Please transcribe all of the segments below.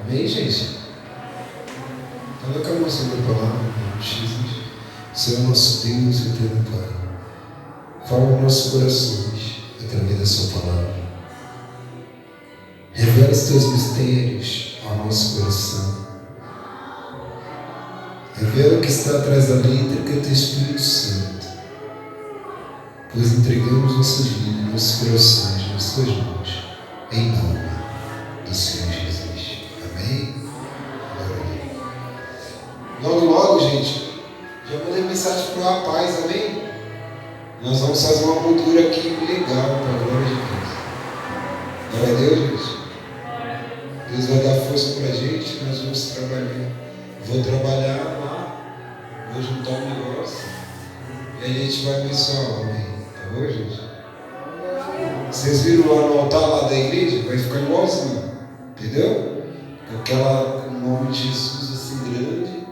Amém, gente? Coloca a mão sobre a palavra, Jesus. Senhor nosso Deus e eterno Pai. Fala aos nossos corações através da sua palavra. Revela os teus mistérios ao nosso coração. Revela o que está atrás da letra, que é o teu Espírito Santo. Pois entregamos nossas vidas, nossos corações nas tuas mãos. Em nome do Senhor Jesus. Amém? Glória a Deus. Logo, gente, já mandei mensagem para o rapaz, amém? Nós vamos fazer uma moldura aqui legal para a glória de Deus. Glória a Deus, gente. Deus vai dar força para a gente, nós vamos trabalhar. Vou trabalhar lá, vou juntar um negócio e a gente vai abençoar a obra. Tá bom, gente? Vocês viram lá no altar lá da igreja? Vai ficar igualzinho, entendeu? Com o nome de Jesus assim grande,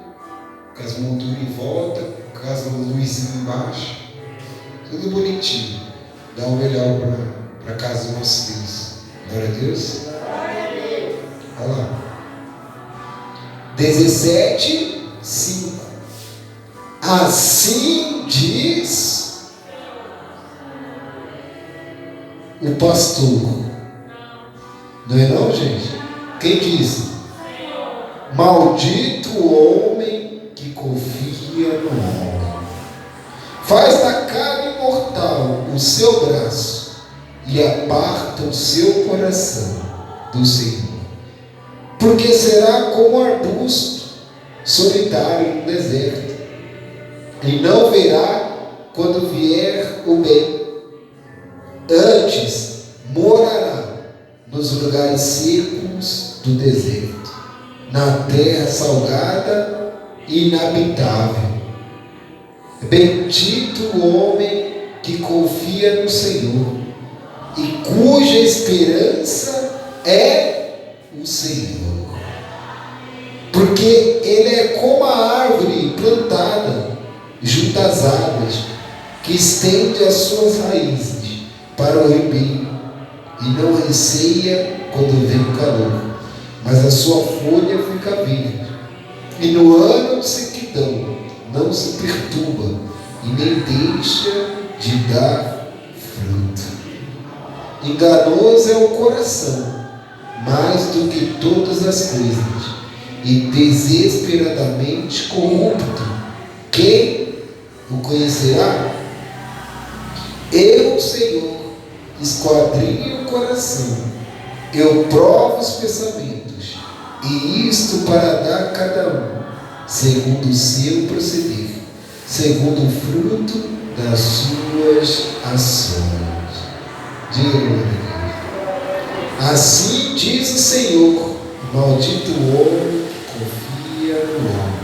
com as molduras em volta, com as luzinhas embaixo, tudo bonitinho. Dá um melhor para a casa do nosso Deus. Glória a Deus. Olha lá. 17:5. Assim diz o pastor. Não é não, gente? Quem disse? Maldito o homem que confia no homem. Faz da carne mortal o seu braço e aparta o seu coração do Senhor. Porque será como um arbusto solitário no deserto, e não verá quando vier o bem. Antes morará nos lugares secos do deserto, na terra salgada e inabitável. Bendito o homem que confia no Senhor e cuja esperança é o Senhor. Porque ele é como a árvore plantada junto às águas, que estende as suas raízes para o ribeiro e não receia quando vem o calor, mas a sua folha fica verde, e no ano de sequidão não se perturba e nem deixa de dar fruto. Enganoso é o coração, mais do que todas as coisas, e desesperadamente corrupto. Quem o conhecerá? Eu, Senhor, esquadrinho o coração, eu provo os pensamentos, e isto para dar a cada um segundo o seu proceder, segundo o fruto das suas ações. Diga, glória a Deus. Assim diz o Senhor: maldito o homem que confia no homem,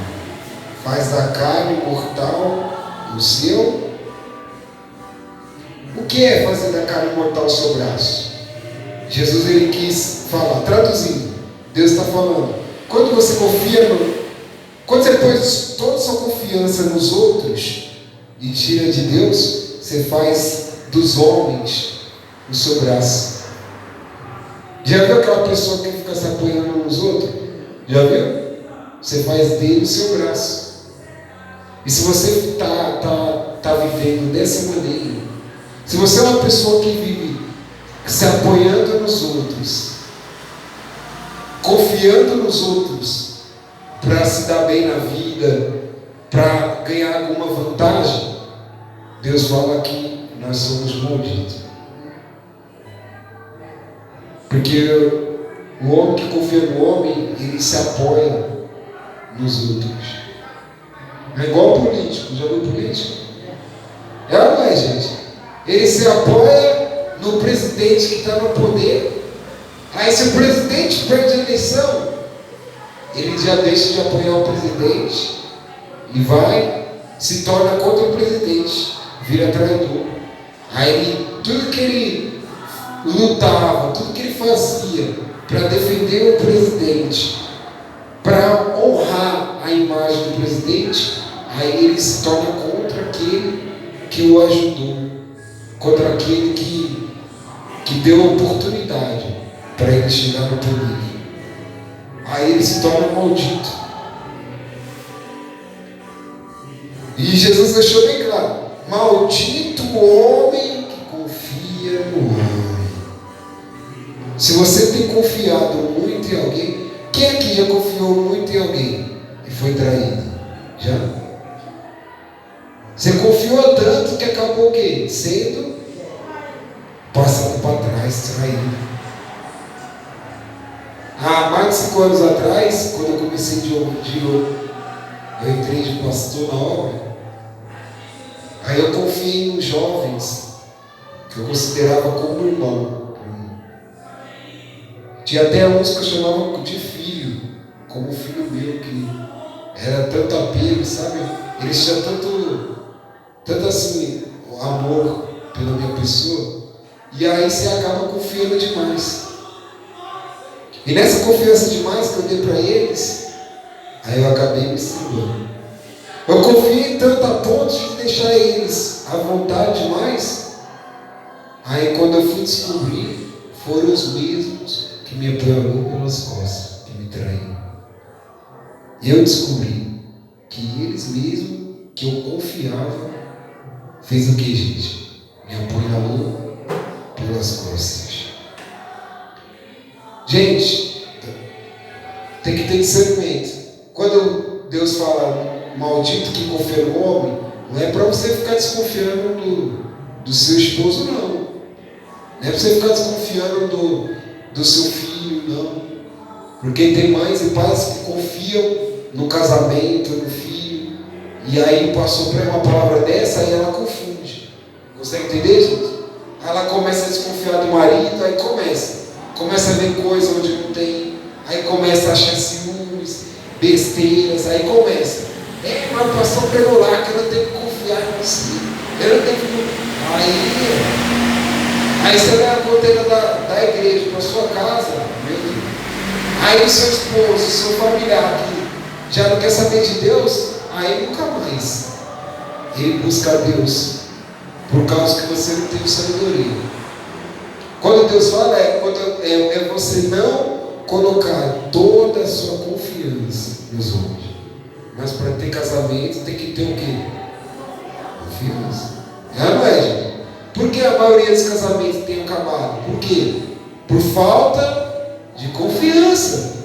faz da carne mortal o seu. O que é fazer da carne mortal o seu braço? Jesus ele quis falar, traduzindo, Deus está falando, quando você confia quando você põe toda a sua confiança nos outros e tira de Deus, você faz dos homens o seu braço. Já viu aquela pessoa que fica se apoiando nos outros? Já viu? Você faz dele o seu braço. E se você tá vivendo dessa maneira, se você é uma pessoa que vive se apoiando nos outros, confiando nos outros para se dar bem na vida, para ganhar alguma vantagem, Deus fala que nós somos malditos. Porque o homem que confia no homem, ele se apoia nos outros. É igual político, já viu político? É ou não é, gente? Ele se apoia no presidente que está no poder. Aí se o presidente perde a eleição, ele já deixa de apoiar o presidente e se torna contra o presidente, vira traidor. Aí tudo que ele lutava, tudo que ele fazia para defender o presidente, para honrar a imagem do presidente, aí ele se torna contra aquele que o ajudou, contra aquele que deu a oportunidade para ele chegar no poder. aí ele se torna maldito. E Jesus deixou bem claro: maldito o homem que confia no homem. Se você tem confiado muito em alguém, quem aqui já confiou muito em alguém e foi traído? Já? Você confiou tanto que acabou o quê? Sendo passado para trás, traído. Há mais de 5 anos atrás, quando eu comecei eu entrei de pastor na obra. Aí eu confiei nos jovens que eu considerava como irmão. Tinha até uns que eu chamava de filho, como filho meu, que era tanto apego, sabe? Eles tinham tanto assim, amor pela minha pessoa. E aí você acaba confiando demais. E nessa confiança demais que eu dei para eles, aí eu acabei me estribando. Eu confiei tanto a ponto de deixar eles à vontade demais. Aí quando eu fui descobrir, foram os mesmos que me apoiaram pelas costas, que me traíram. E eu descobri que eles mesmos que eu confiava fez o que, gente? Me apoiou pelas costas. Gente, tem que ter discernimento. Quando Deus fala maldito que confia no homem, não é para você ficar desconfiando do seu esposo, não. Não é para você ficar desconfiando do seu filho, não. Porque tem mães e pais que confiam no casamento, no filho, e aí passou por uma palavra dessa e ela confunde. Consegue entender, gente? Ela começa a desconfiar do marido, aí começa a ver coisa onde não tem, aí começa a achar ciúmes, besteiras, aí começa. Mas o pastor pegou lá que eu não tenho que confiar em você. Eu não tenho que. Aí você vai a conteúdo da igreja para sua casa, meu Deus. Aí o seu esposo, o seu familiar que já não quer saber de Deus, aí nunca mais ele busca a Deus, por causa que você não tem sabedoria. Quando Deus fala, é você não colocar toda a sua confiança nos homens. Mas para ter casamento tem que ter o quê? Confiança. Não é, gente? Por que a maioria dos casamentos tem acabado? Por quê? Por falta de confiança.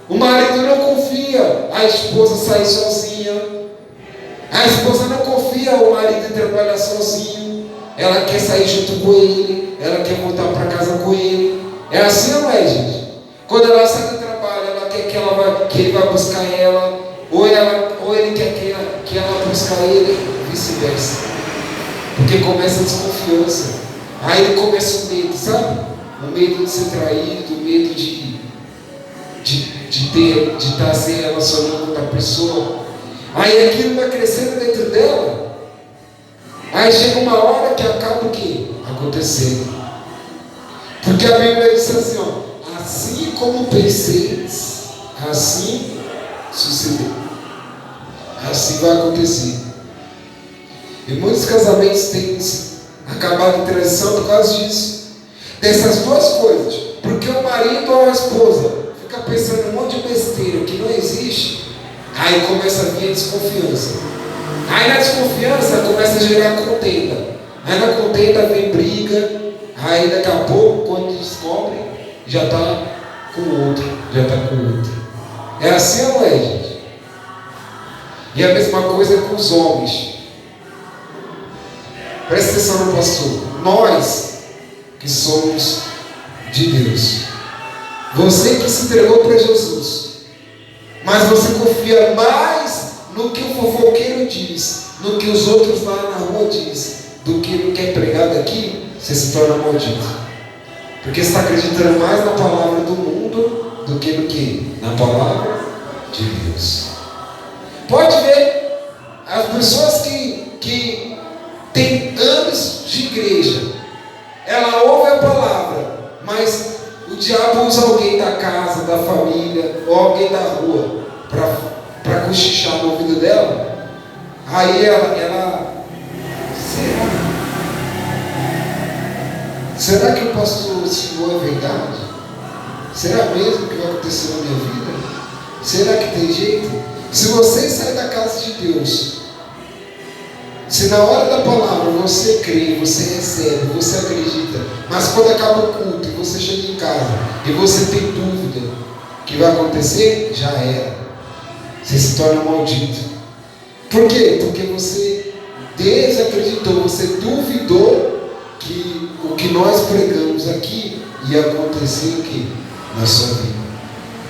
O marido não confia a esposa sair sozinha. A esposa não confia o marido trabalhar sozinho. Ela quer sair junto com ele. Ela quer voltar para casa com ele. É assim ou não é, gente? Quando ela sai do trabalho, ela quer que ele vá buscar ela. Ou ele quer que ela busque ele, vice-versa. Porque começa a desconfiança. Aí começa o medo, sabe? O medo de ser traído, o medo de estar se relacionando com outra pessoa. Aí aquilo vai crescendo dentro dela. Aí chega uma hora que acaba o quê? Acontecendo. Porque a Bíblia diz assim, ó: assim como penseis, assim sucedeu. Assim vai acontecer. E muitos casamentos têm acabado em traição por causa disso. Dessas duas coisas. Porque o marido ou a esposa fica pensando um monte de besteira que não existe. Aí começa a vir a desconfiança. Aí na desconfiança começa a gerar contenda. Aí na contenda vem briga. Aí daqui a pouco, quando descobre, já está com outro. É assim ou não é, gente? E a mesma coisa com os homens. Presta atenção no pastor. Nós que somos de Deus, você que se entregou para Jesus, mas você confia mais no que o fofoqueiro diz, no que os outros lá na rua dizem, do que no que é pregado aqui, você se torna maldito. Porque você está acreditando mais na palavra do mundo do que no que? Na palavra de Deus. Pode ver, as pessoas que têm anos de igreja, ela ouve a palavra, mas o diabo usa alguém da casa, da família, ou alguém da rua, para cochichar no ouvido dela. Aí ela será que o pastor ensinou a verdade? Será mesmo que vai acontecer na minha vida? Será que tem jeito? Se você sai da casa de Deus, se na hora da palavra você crê, você recebe, você acredita, mas quando acaba o culto e você chega em casa e você tem dúvida que vai acontecer, já era. Você se torna maldito. Por quê? Porque você desacreditou, você duvidou que o que nós pregamos aqui ia acontecer o quê? Na sua vida.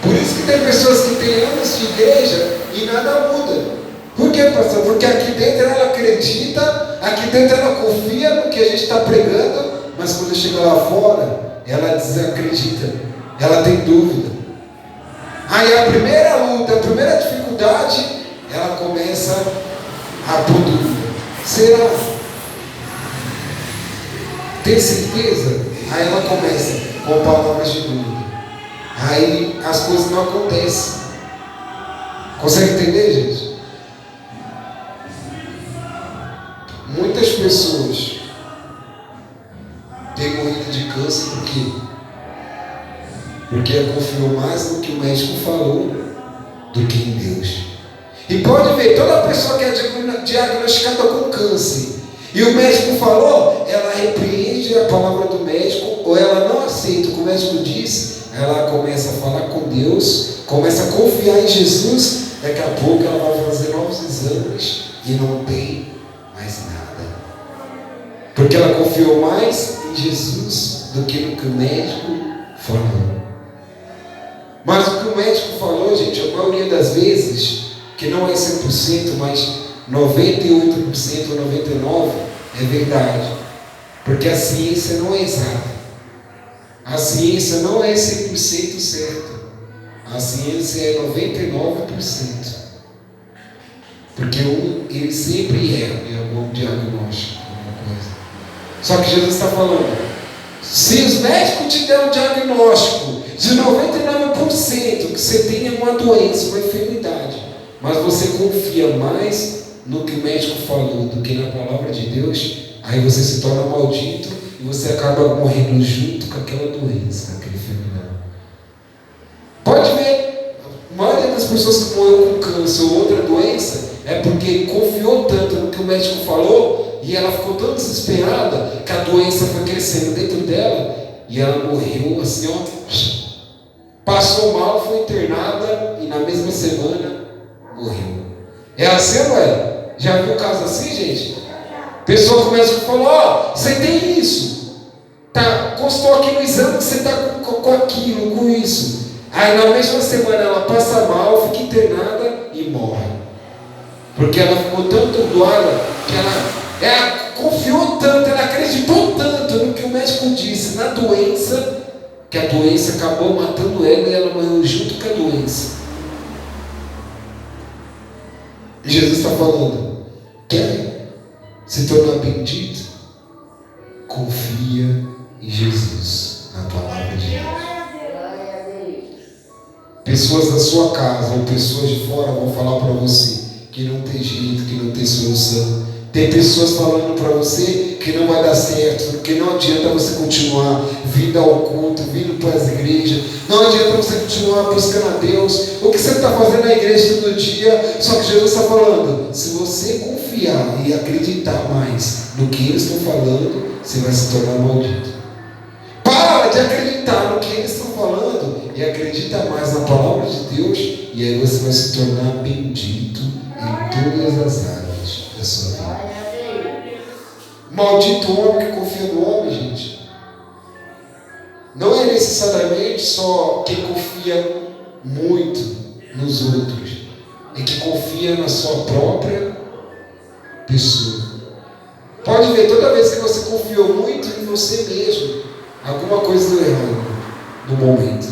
Por isso que tem pessoas que têm anos de igreja e nada muda. Por quê, pastor? Porque aqui dentro ela acredita, aqui dentro ela confia no que a gente está pregando, mas quando chega lá fora, ela desacredita, ela tem dúvida. Aí a primeira luta, a primeira dificuldade, ela começa a pôr dúvida. Será? Tem certeza? Aí ela começa com palavras de dúvida. Aí as coisas não acontecem. Consegue entender, gente? Muitas pessoas têm morrido de câncer por quê? Porque confiou mais no que o médico falou do que em Deus. E pode ver, toda pessoa que é diagnosticada com câncer e o médico falou, ela repreende a palavra do médico ou ela não aceita o que o médico diz, ela começa a falar com Deus, começa a confiar em Jesus, daqui a pouco ela vai fazer novos exames e não tem mais nada. Porque ela confiou mais em Jesus do que no que o médico falou. Mas o que o médico falou, gente, a maioria das vezes, que não é 100%, mas 98% ou 99% é verdade. Porque a ciência não é exata. A ciência não é 100% certa. A ciência é 99%. Porque ele sempre erra em algum diagnóstico, alguma coisa. Só que Jesus está falando, se os médicos te derem um diagnóstico de 99% que você tenha uma doença, uma enfermidade, mas você confia mais no que o médico falou do que na palavra de Deus, aí você se torna maldito e você acaba morrendo junto com aquela doença, aquela enfermidade. Pode ver, a maioria das pessoas que morreu com câncer ou outra doença é porque confiou tanto no que o médico falou e ela ficou tão desesperada que a doença foi crescendo dentro dela e ela morreu assim, ó, passou mal, foi internada e na mesma semana morreu. É assim, não é? Já viu um caso assim, gente? A pessoa começa a falar, ó, você tem isso, tá, constou aqui no exame que você está com aquilo, com isso. Aí na mesma semana ela passa mal, fica internada e morre. Porque ela ficou tão doada que ela confiou tanto, ela acreditou tanto no que o médico disse, na doença, que a doença acabou matando ela e ela morreu junto com a doença. E Jesus está falando, quer se tornar bendito? Confia em Jesus, na palavra de Deus. Pessoas da sua casa ou pessoas de fora vão falar para você que não tem jeito, que não tem solução. Tem pessoas falando para você que não vai dar certo, que não adianta você continuar vindo ao culto, vindo para as igrejas, não adianta você continuar buscando a Deus, o que você está fazendo na igreja todo dia. Só que Jesus está falando, se você confiar e acreditar mais no que eles estão falando, você vai se tornar maldito. Para de acreditar no que eles estão falando e acredita mais na palavra de Deus, e aí você vai se tornar bendito em todas as áreas da sua vida. Maldito o homem que confia no homem, gente. Não é necessariamente só quem confia muito nos outros, é que confia na sua própria pessoa. Pode ver, toda vez que você confiou muito em você mesmo, alguma coisa deu errado no momento.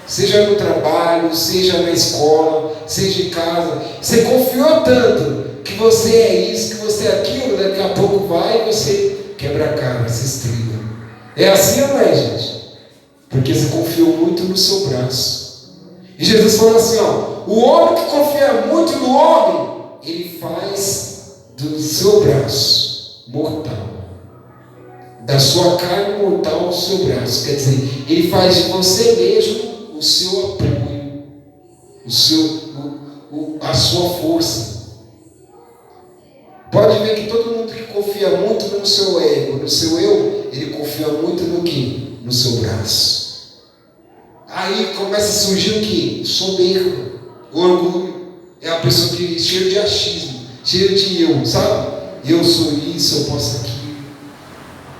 Seja no trabalho, seja na escola, seja em casa. Você confiou tanto que você é isso, que você é aquilo, daqui a pouco vai e você quebra a cara, se estriga. É assim ou não é, gente? Porque você confiou muito no seu braço. E Jesus falou assim, ó, o homem que confia muito no homem, ele faz do seu braço mortal. Da sua carne mortal o seu braço. Quer dizer, ele faz de você mesmo o seu apoio, a sua força. Pode ver que todo mundo que confia muito no seu ego, no seu eu, ele confia muito no quê? No seu braço. Aí começa a surgir o quê? Soberba, o orgulho. É a pessoa que é cheia de achismo, cheia de eu, sabe? Eu sou isso, eu posso aquilo.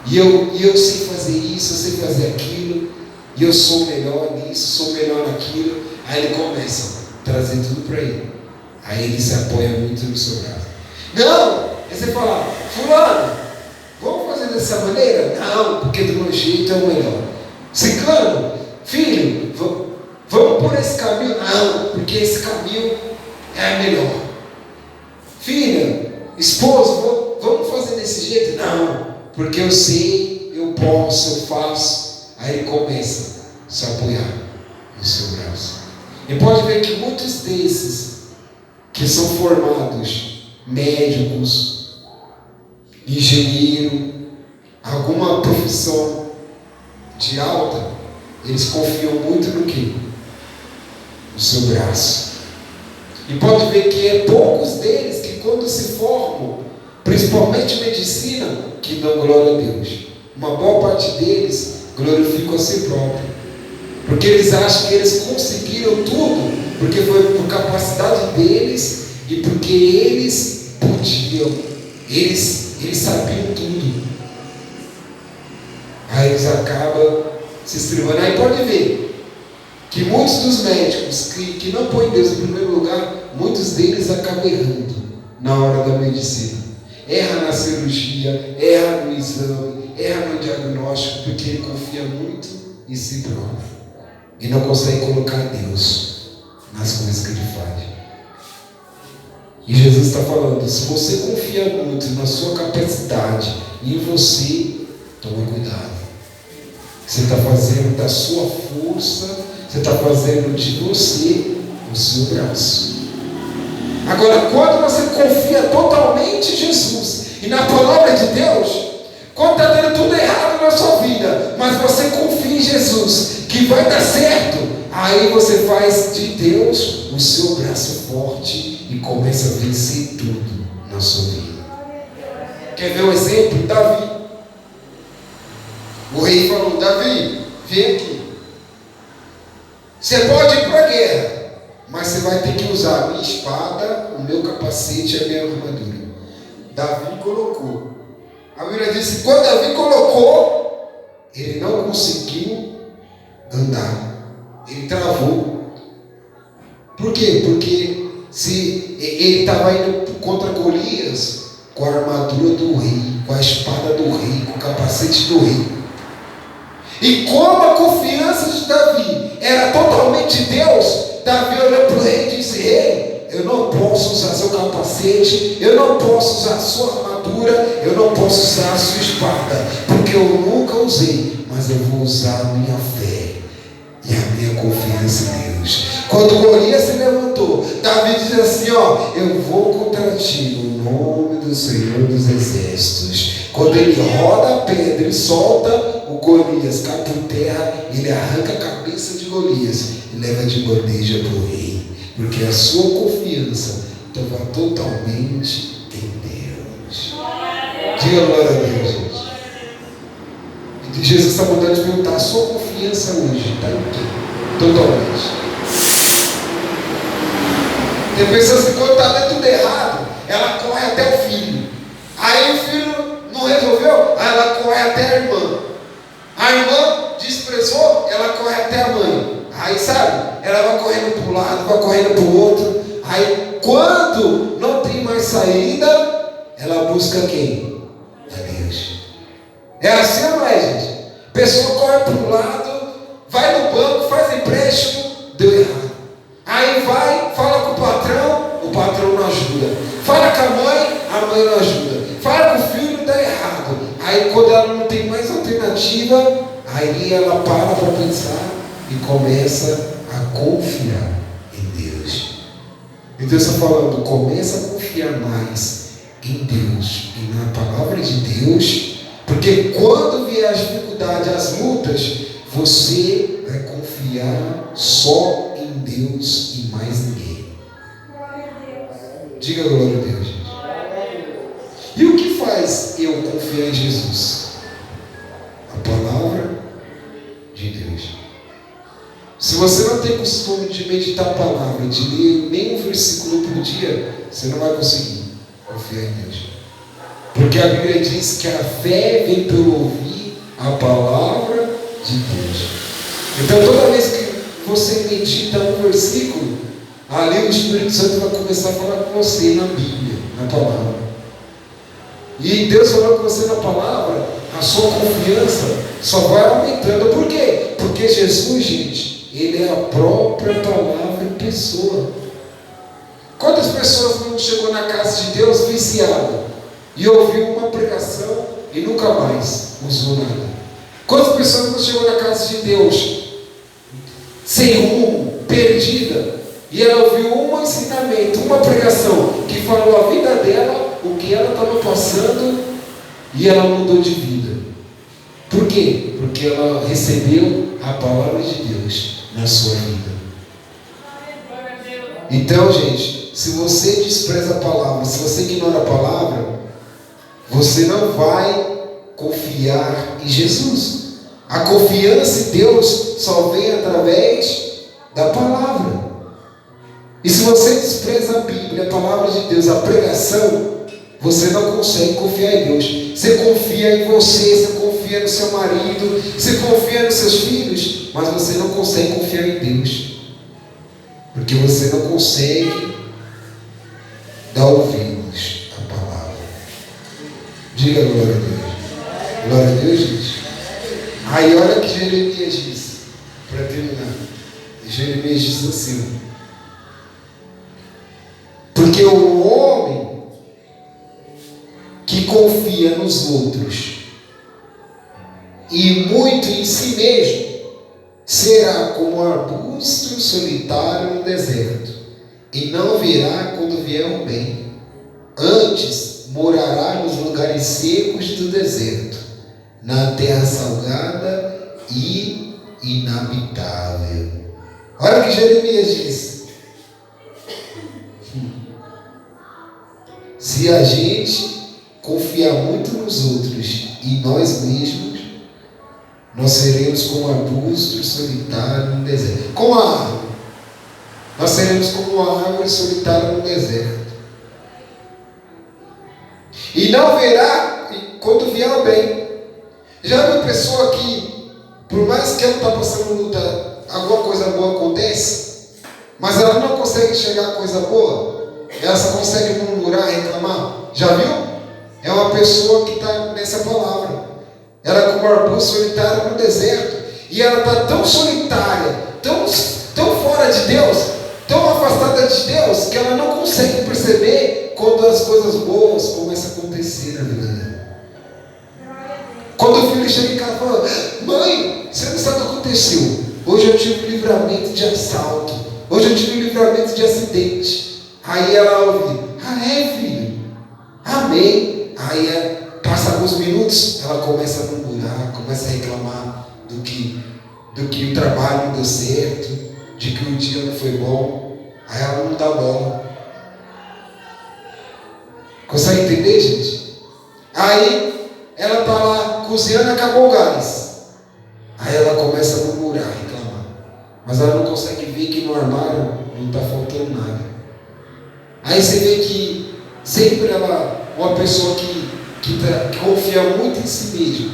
E eu sei fazer isso, eu sei fazer aquilo. E eu sou melhor nisso, sou melhor naquilo. Aí ele começa a trazer tudo para ele. Aí ele se apoia muito no seu braço. Não! Aí você fala, fulano, vamos fazer dessa maneira? Não, porque do meu jeito é o melhor. Ciclano, filho, vamos por esse caminho? Não, porque esse caminho é melhor. Filha, esposo, vamos fazer desse jeito? Não, porque eu sei, eu posso, eu faço. Aí ele começa a se apoiar no seu braço. E pode ver que muitos desses que são formados, médicos, engenheiro, alguma profissão de alta, eles confiam muito no quê? No seu braço. E pode ver que é poucos deles que quando se formam, principalmente medicina, que dão glória a Deus. Uma boa parte deles glorificam a si próprio. Porque eles acham que eles conseguiram tudo, porque foi por capacidade deles e porque eles podiam, eles sabiam tudo. Aí eles acabam se estribando. Aí pode ver que muitos dos médicos que não põem Deus em primeiro lugar, muitos deles acabam errando na hora da medicina. Erra na cirurgia, erra no exame, erra no diagnóstico, porque ele confia muito em si próprio e não consegue colocar Deus nas coisas que ele faz. E Jesus está falando, se você confia muito na sua capacidade e em você, toma cuidado. Você está fazendo da sua força, você está fazendo de você o seu braço. Agora, quando você confia totalmente em Jesus e na palavra de Deus, quando está dando tudo errado na sua vida, mas você confia em Jesus, que vai dar certo, aí você faz de Deus o seu braço forte e começa a vencer tudo na sua vida. Quer ver um exemplo? Davi. O rei falou, Davi, vem aqui. Você pode ir para a guerra, mas você vai ter que usar a minha espada, o meu capacete e a minha armadura. Davi colocou. A Bíblia diz que quando Davi colocou, ele não conseguiu andar. Ele travou. Por quê? Porque se ele estava indo contra Golias com a armadura do rei, com a espada do rei, com o capacete do rei. E como a confiança de Davi era totalmente Deus, Davi olhou para o rei e disse, rei, eu não posso usar seu capacete, eu não posso usar sua armadura, eu não posso usar a sua espada, porque eu nunca usei, mas eu vou usar a minha fé e a minha confiança em Deus. Quando Golias se levantou, Davi disse assim, ó, eu vou contra ti no nome do Senhor dos Exércitos. Quando ele roda a pedra e solta, o Golias cai por terra, ele arranca a cabeça de Golias e leva de bandeja para o rei, porque a sua confiança estava totalmente em Deus. Diga glória a Deus, gente. E Jesus está mandando te perguntar, a sua confiança hoje está em quê? Totalmente. Tem pessoas que quando está dando tudo errado, ela corre até o filho. Aí o filho não resolveu, aí ela corre até a irmã. A irmã desprezou, ela corre até a mãe. Aí sabe, ela vai correndo para um lado, vai correndo para o outro. Aí quando não tem mais saída, ela busca quem? A Deus. É assim ou não é, gente? A pessoa corre para um lado, vai no banco, faz empréstimo, deu errado. Aí vai, fala com o patrão não ajuda. Fala com a mãe não ajuda. Fala com o filho, dá errado. Aí quando ela não tem mais alternativa, aí ela para pensar e começa a confiar em Deus. E Deus está falando, começa a confiar mais em Deus e na palavra de Deus, porque quando vier as dificuldades, as lutas, você vai confiar só em Deus e mais ninguém. Diga glória a Deus, gente. E o que faz eu confiar em Jesus? A palavra de Deus. Se você não tem costume de meditar a palavra, de ler nem um versículo por dia, você não vai conseguir confiar em Deus. Porque a Bíblia diz que a fé vem pelo ouvir a palavra de Deus. Então toda vez que você medita um versículo, ali o Espírito Santo vai começar a falar com você na Bíblia, na palavra. E Deus falando com você na palavra, a sua confiança só vai aumentando. Por quê? Porque Jesus, gente, Ele é a própria palavra em pessoa. Quantas pessoas não chegou na casa de Deus viciada e ouviu uma pregação e nunca mais usou nada? Quantas pessoas não chegou na casa de Deus sem rumo, perdida, e ela ouviu um ensinamento, uma pregação que falou a vida dela, o que ela estava passando, e ela mudou de vida? Por quê? Porque ela recebeu a palavra de Deus na sua vida. Então, gente, se você despreza a palavra, se você ignora a palavra, você não vai confiar em Jesus. A confiança em Deus só vem através da palavra. E se você despreza a Bíblia, a palavra de Deus, a pregação, você não consegue confiar em Deus. Você confia em você confia no seu marido, você confia nos seus filhos, mas você não consegue confiar em Deus. Porque você não consegue dar ouvidos à palavra. Diga glória a Deus. Glória a Deus, gente. Aí olha o que Jeremias diz, para terminar. Jeremias diz assim: porque o homem que confia nos outros e muito em si mesmo será como um arbusto solitário no deserto, e não virá quando vier o bem. Antes morará nos lugares secos do deserto, na terra salgada e inabitável. Olha o que Jeremias diz. Se a gente confiar muito nos outros e nós mesmos, nós seremos como arbustos solitários no deserto. Como a árvore. Nós seremos como uma árvore solitária no deserto. E não verá quando vier o bem. Já viu pessoa que, por mais que ela está passando luta, alguma coisa boa acontece, mas ela não consegue enxergar coisa boa, ela só consegue murmurar, reclamar? Já viu? É uma pessoa que está nessa palavra. Ela é como um arbusto solitário no deserto, e ela está tão solitária, tão fora de Deus, tão afastada de Deus, que ela não consegue perceber quando as coisas boas começam a acontecer na vida dela. Quando o filho chega em casa e fala: mãe, você não sabe o que aconteceu? Hoje eu tive um livramento de assalto, hoje eu tive um livramento de acidente. Aí ela ouve: ah é, filho? Amém. Aí passa alguns minutos, ela começa a murmurar, começa a reclamar do que o trabalho não deu certo, de que o dia não foi bom. Aí ela não dá bola. Consegue entender, gente? Aí ela está lá cozinhando, acabou o gás. Aí ela começa a murmurar, reclamar. Mas ela não consegue ver que no armário não está faltando nada. Aí você vê que sempre uma pessoa que confia muito em si mesma,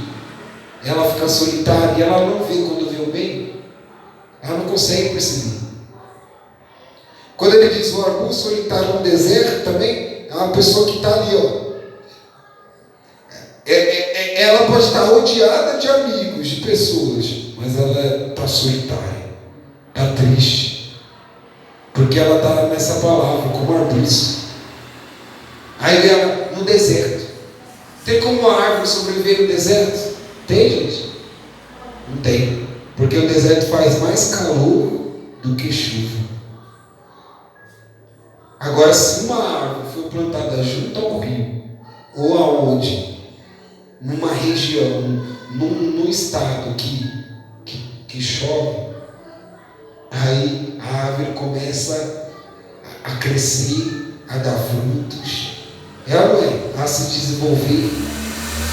ela fica solitária e ela não vê quando vê o bem, ela não consegue perceber. Quando ele diz o arbusto solitário no deserto, também é uma pessoa que está ali, ó. Ela pode estar rodeada de amigos, de pessoas, mas ela está solitária, está triste, porque ela está nessa palavra, como arbusto. Aí ela no deserto. Tem como uma árvore sobreviver no deserto? Tem, gente? Não tem. Porque o deserto faz mais calor do que chuva. Agora, se uma árvore for plantada junto ao rio, ou aonde, numa região, num estado que que chove, aí a árvore começa a crescer, a dar frutos, a se desenvolver.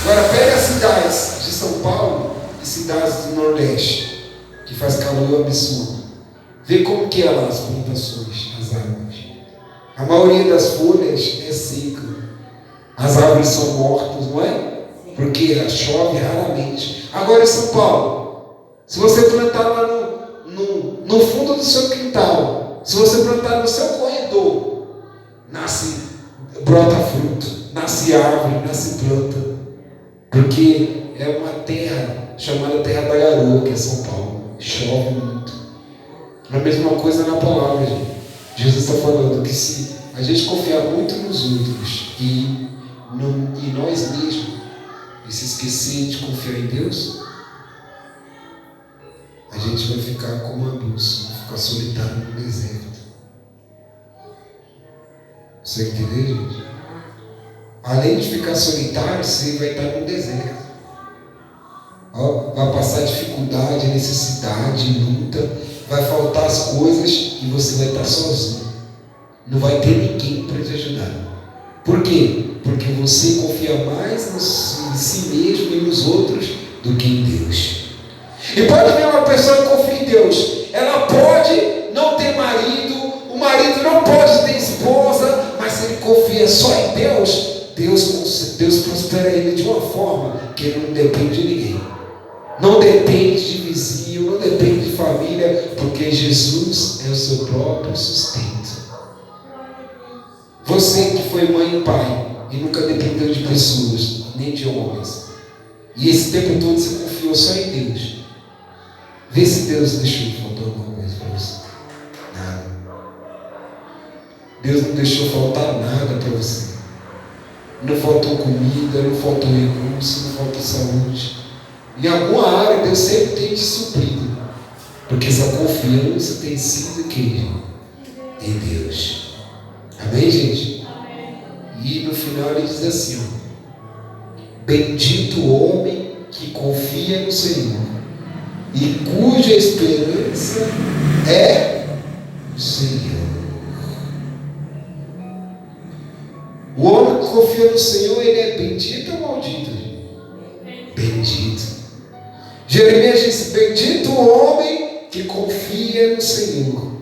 Agora pega as cidades de São Paulo e cidades do Nordeste, que faz calor absurdo. Vê como que é lá as plantações, as árvores. A maioria das folhas é seca. As árvores são mortas, não é? Porque chove raramente. Agora em São Paulo, se você plantar lá no fundo do seu quintal, se você plantar no seu corredor, brota fruto, nasce árvore, nasce planta. Porque é uma terra chamada Terra da Garoa, que é São Paulo. Chove muito. A mesma coisa na palavra, gente. Jesus está falando que se a gente confiar muito nos outros e nós mesmos, e se esquecer de confiar em Deus, a gente vai ficar como uma bússola, vai ficar solitário no deserto. Você entendeu, gente? Além de ficar solitário, você vai estar no deserto. Vai passar dificuldade, necessidade, luta, vai faltar as coisas e você vai estar sozinho. Não vai ter ninguém para te ajudar. Por quê? Porque você confia mais em si mesmo e nos outros do que em Deus. E pode ver uma pessoa que confia em Deus. Ela pode não ter marido, o marido não pode ter esposa, mas se ele confia só em Deus prospera ele de uma forma que ele não depende de ninguém. Não depende de vizinho, não depende de família, porque Jesus é o seu próprio sustento. Você que foi mãe e pai e nunca dependeu de pessoas, nem de homens, e esse tempo todo você confiou só em Deus, vê se Deus deixou faltar alguma coisa para você. Nada. Deus não deixou faltar nada para você. Não faltou comida, não faltou recurso, não faltou saúde. Em alguma área Deus sempre tem te suprido, porque essa confiança tem sido quem? Em Deus. Amém, gente? Amém. E no final ele diz assim, bendito o homem que confia no Senhor e cuja esperança é o Senhor. O homem que confia no Senhor, ele é bendito ou maldito? Bendito. Jeremias disse, bendito o homem que confia no Senhor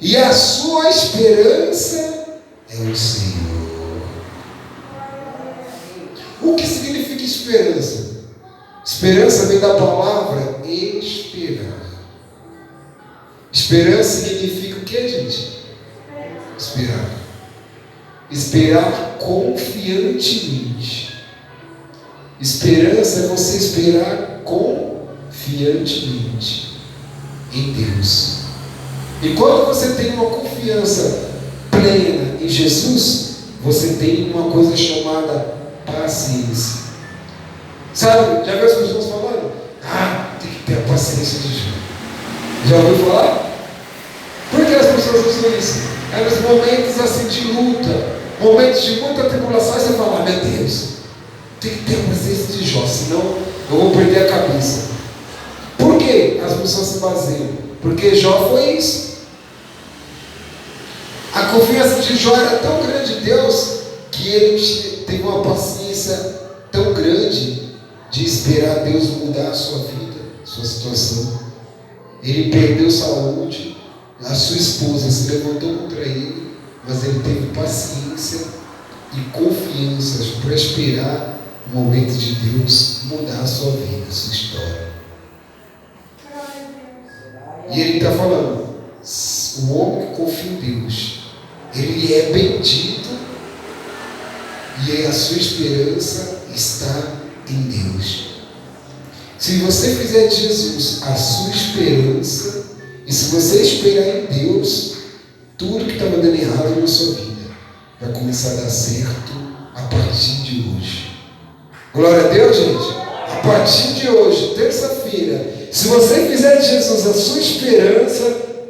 e a sua esperança é o Senhor. O que significa esperança? Esperança vem da palavra esperar. Esperança significa o que, gente? Esperar. Esperar confiantemente. Esperança é você esperar confiantemente em Deus. E quando você tem uma confiança plena em Jesus, você tem uma coisa chamada paciência. Sabe, já viu as pessoas falando? Tem que ter a paciência de Jó. Já ouviu falar? Por que as pessoas usam isso? É nos momentos assim de luta, momentos de muita tribulação, você fala, meu Deus, tem que ter a paciência de Jó, senão eu vou perder a cabeça. Por que as pessoas se baseiam? Porque Jó foi isso. A confiança de Jó era tão grande em Deus que ele teve uma paciência tão grande de esperar Deus mudar a sua vida, sua situação. Ele perdeu saúde, a sua esposa se levantou contra ele, mas ele teve paciência e confiança para esperar o momento de Deus mudar a sua vida, a sua história. E ele está falando, o homem que confia em Deus, ele é bendito e a sua esperança está em Deus. Se você fizer de Jesus a sua esperança, e se você esperar em Deus, tudo que estava dando errado na sua vida vai começar a dar certo a partir de hoje. Glória a Deus, gente. A partir de hoje, terça-feira, se você fizer de Jesus a sua esperança,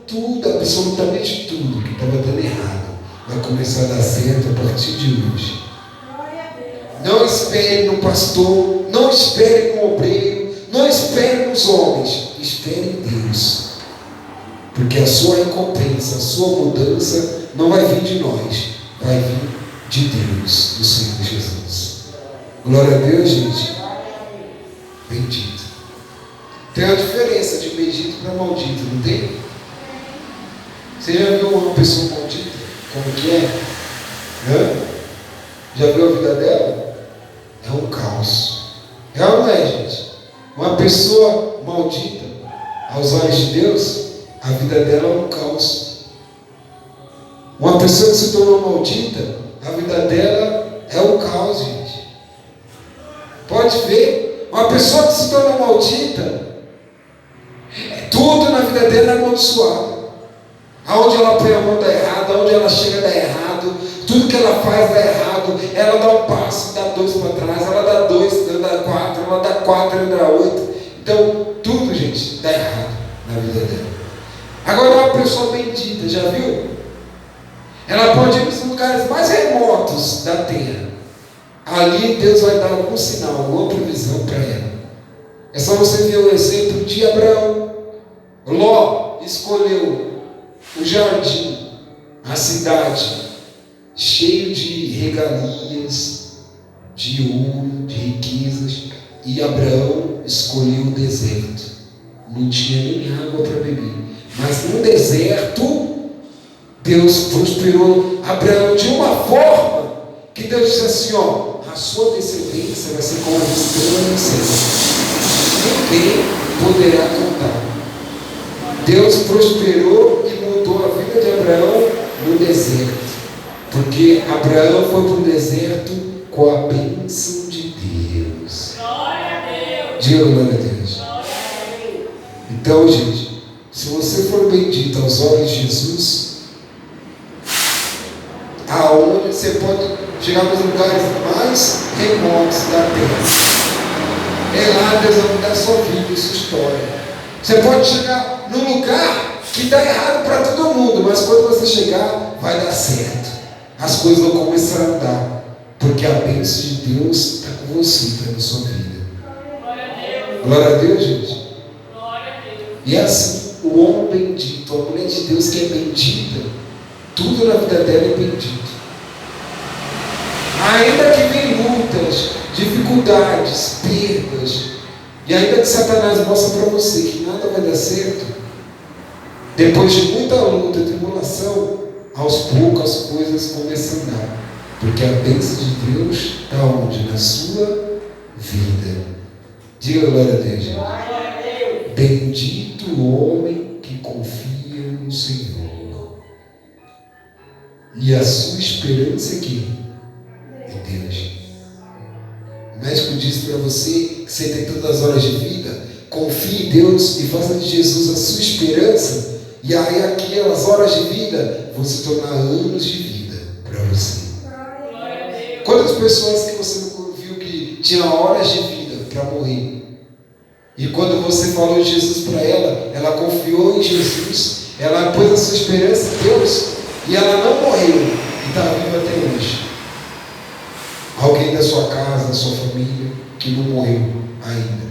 tudo, absolutamente tudo que estava dando errado vai começar a dar certo a partir de hoje. Não espere no pastor, não espere no obreiro, não espere nos homens, espere em Deus, porque a sua recompensa, a sua mudança não vai vir de nós, vai vir de Deus, do Senhor Jesus. Glória a Deus, gente. Bendito. Tem uma diferença de bendito para maldito, não tem? Você já viu uma pessoa maldita? Como que é? Já viu a vida dela? É um caos. É ou não é, gente? Uma pessoa maldita, aos olhos de Deus, a vida dela é um caos. Uma pessoa que se tornou maldita, a vida dela é um caos, gente. Pode ver, uma pessoa que se torna maldita, tudo na vida dela é amaldiçoado. Aonde ela põe a mão dá errado, aonde ela chega dá errado, tudo que ela faz dá errado. Ela dá um passo, dá 2 para trás, ela dá 2, dá 4, ela dá 4, ela dá 8. Então, tudo, gente, dá errado na vida dela. Agora, uma pessoa bendita, já viu? Ela pode ir nos lugares mais remotos da terra. Ali Deus vai dar algum sinal, alguma provisão para ela. É só você ver o exemplo de Abraão. Ló escolheu o jardim, a cidade, cheio de regalias, de ouro, de riquezas, e Abraão escolheu o deserto. Não tinha nem água para beber, mas no deserto Deus prosperou Abraão de uma forma que Deus disse assim: ó, a sua descendência vai ser como a estrela do céu, ninguém poderá contar. Deus prosperou e mudou a vida de Abraão no deserto, porque Abraão foi para o deserto com a bênção de Deus. Glória a Deus. Diga glória a Deus. Então, gente, se você for bendito aos olhos de Jesus, aonde você pode chegar nos lugares mais remotos da terra, é lá Deus vai mudar a sua vida, a sua história. Você pode chegar num lugar que dá errado para todo mundo, mas quando você chegar, vai dar certo. As coisas vão começar a andar, porque a bênção de Deus está com você, está na sua vida. Glória a Deus, gente. E é assim, o homem bendito, a mulher de Deus que é bendita, tudo na vida dela é bendito. Ainda que vem lutas, dificuldades, perdas, e ainda que Satanás mostre para você que nada vai dar certo, depois de muita luta e tribulação, aos poucos as coisas começam a andar, porque a bênção de Deus está onde? Na sua vida. Diga glória a Deus, gente. Bendito o homem que confia no Senhor, e a sua esperança aqui é Deus. O médico disse para você que você tem todas as horas de vida, confie em Deus e faça de Jesus a sua esperança, e aí aquelas horas de vida vão se tornar anos de vida para você. Quantas pessoas que você não viu que tinha horas de vida para morrer, e quando você falou de Jesus para ela, ela confiou em Jesus, ela pôs a sua esperança em Deus, e ela não morreu e está viva até hoje. Alguém da sua casa, da sua família, que não morreu ainda,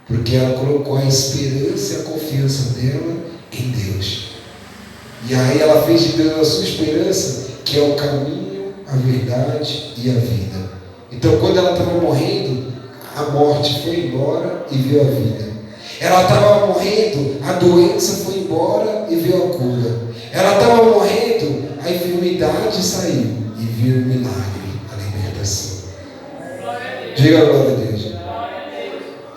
porque ela colocou a esperança e a confiança dela em Deus. E aí ela fez de Deus a sua esperança, que é o caminho, a verdade e a vida. Então, quando ela estava morrendo, a morte foi embora e veio a vida. Ela estava morrendo, a doença foi embora e veio a cura. Ela estava morrendo, a enfermidade saiu e veio o milagre, a libertação. Diga glória a Deus.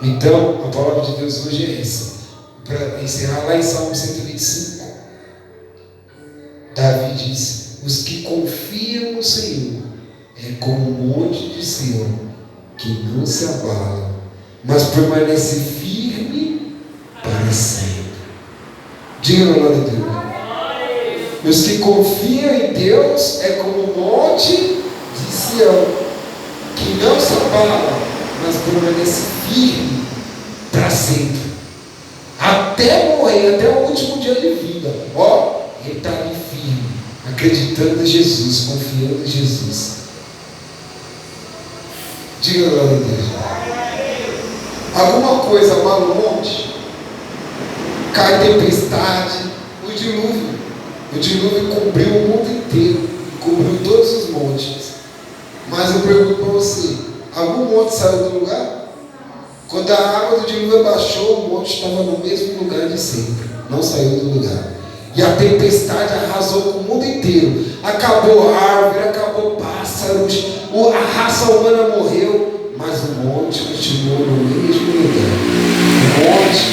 Então, a palavra de Deus hoje é essa. Para encerrar lá em Salmo 125, Davi diz: os que confiam no Senhor é como um monte de Sião, que não se abala, mas permanece firme para sempre. Diga glória a Deus. Os que confiam em Deus é como um monte de Sião, que não se abala, mas permanece firme para sempre. Até morrer, até o último dia de vida. Ó, ele está ali firme, acreditando em Jesus, confiando em Jesus. Diga glória a Deus. Alguma coisa abala o monte? cai tempestade, o dilúvio cobriu o mundo inteiro, cobriu todos os montes. Mas eu pergunto para você, algum monte saiu do lugar? Quando a água do dilúvio abaixou, o monte estava no mesmo lugar de sempre, não saiu do lugar. E a tempestade arrasou com o mundo inteiro, acabou árvore, acabou pássaros, a raça humana morreu, mas o monte continuou no mesmo lugar. O monte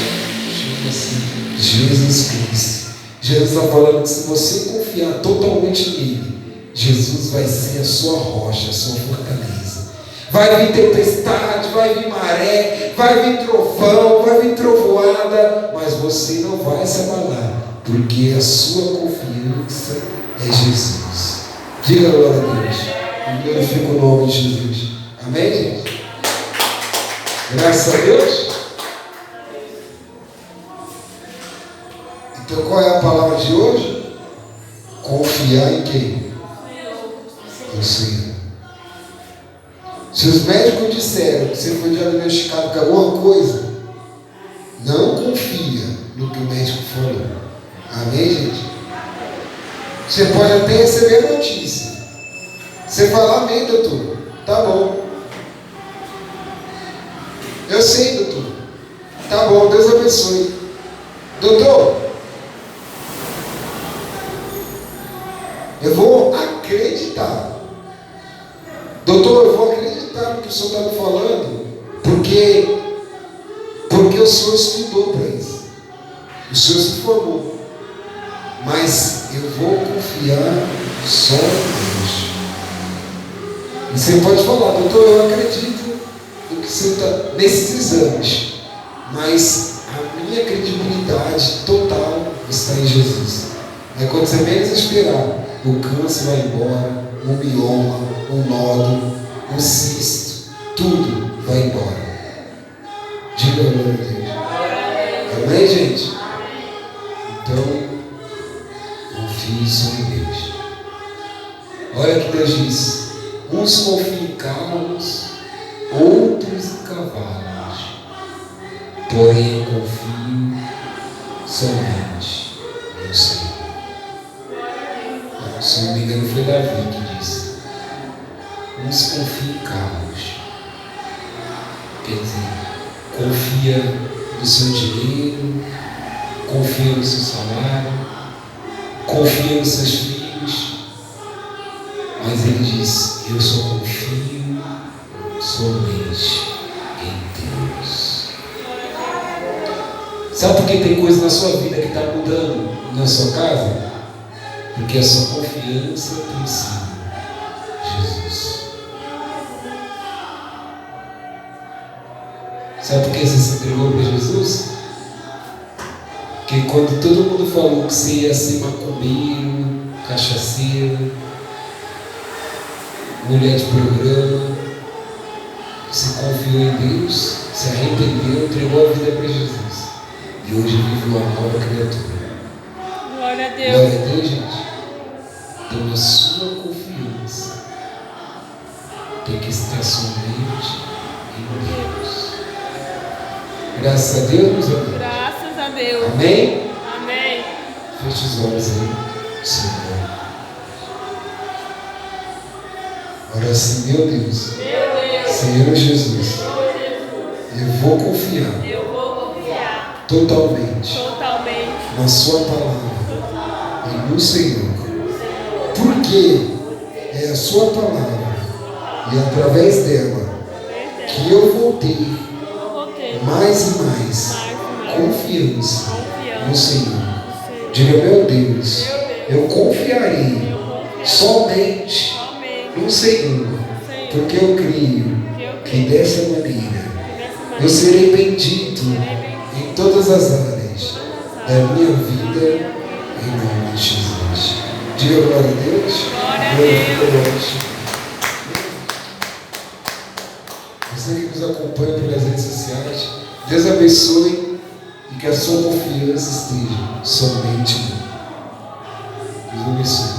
chama-se Jesus Cristo. Jesus está falando que se você confiar totalmente nele, Jesus vai ser a sua rocha, a sua fortaleza. Vai vir tempestade, vai vir maré, vai vir trovão, vai vir trovoada, mas você não vai se abalar, porque a sua confiança é Jesus. Diga glória a Deus. Glorifica o nome de Jesus. Amém, gente? Graças a Deus. Então qual é a palavra de hoje? Confiar em quem? No Senhor. Se os médicos disseram que você foi diagnosticado com alguma coisa, não confia no que o médico falou. Amém, gente? Você pode até receber a notícia. Você fala, amém, doutor. Tá bom. Eu sei, doutor. Tá bom, Deus abençoe. Doutor, eu vou acreditar. Doutor, eu vou acreditar no que o senhor está me falando, porque o senhor estudou para isso. O senhor se formou. Mas eu vou confiar só em Deus. E você pode falar, doutor, eu acredito no que o senhor está nesses exames, mas a minha credibilidade total está em Jesus. É quando você menos esperar, o câncer vai embora, o mioma, o nódulo, o cisto, tudo vai embora. Diga glória a Deus. Amém, gente? Então, confie só em Deus. Olha o que Deus diz: uns confiam em carros, outros em cavalos, porém eu confio somente no Senhor. Se não me engano, foi Davi que disse: uns confiam em carros, quer dizer, confia no seu dinheiro, confia no seu salário, confia nos seus filhos, mas ele diz: eu só confio somente em Deus. Sabe por que tem coisa na sua vida que está mudando na sua casa? Porque a sua confiança tem sido Jesus. Sabe por que você se entregou para Jesus? Porque quando todo mundo falou que você ia ser macumbeiro, cachaceiro, mulher de programa, você confiou em Deus, se arrependeu, entregou a vida para Jesus. E hoje vive uma nova criatura. Glória a Deus. Glória a Deus, gente. Então a sua confiança tem que estar somente em Deus. Graças a Deus, meus amigos. Graças a Deus. Amém? Amém. Feche os olhos aí, Senhor. Ora assim, meu Deus. Senhor Jesus. Eu vou confiar. Totalmente. Na sua palavra. E no Senhor. Porque é a sua palavra. E através dela que eu vou ter mais e mais confiança no Senhor. Diga, meu Deus, eu confiarei somente no Senhor, porque eu creio que dessa maneira eu serei bendito em todas as áreas da minha vida, em nome de Jesus. Diga glória a Deus. Glória a Deus. Você que nos acompanha pelas redes sociais, Deus abençoe e que a sua confiança esteja somente em Deus. Deus abençoe.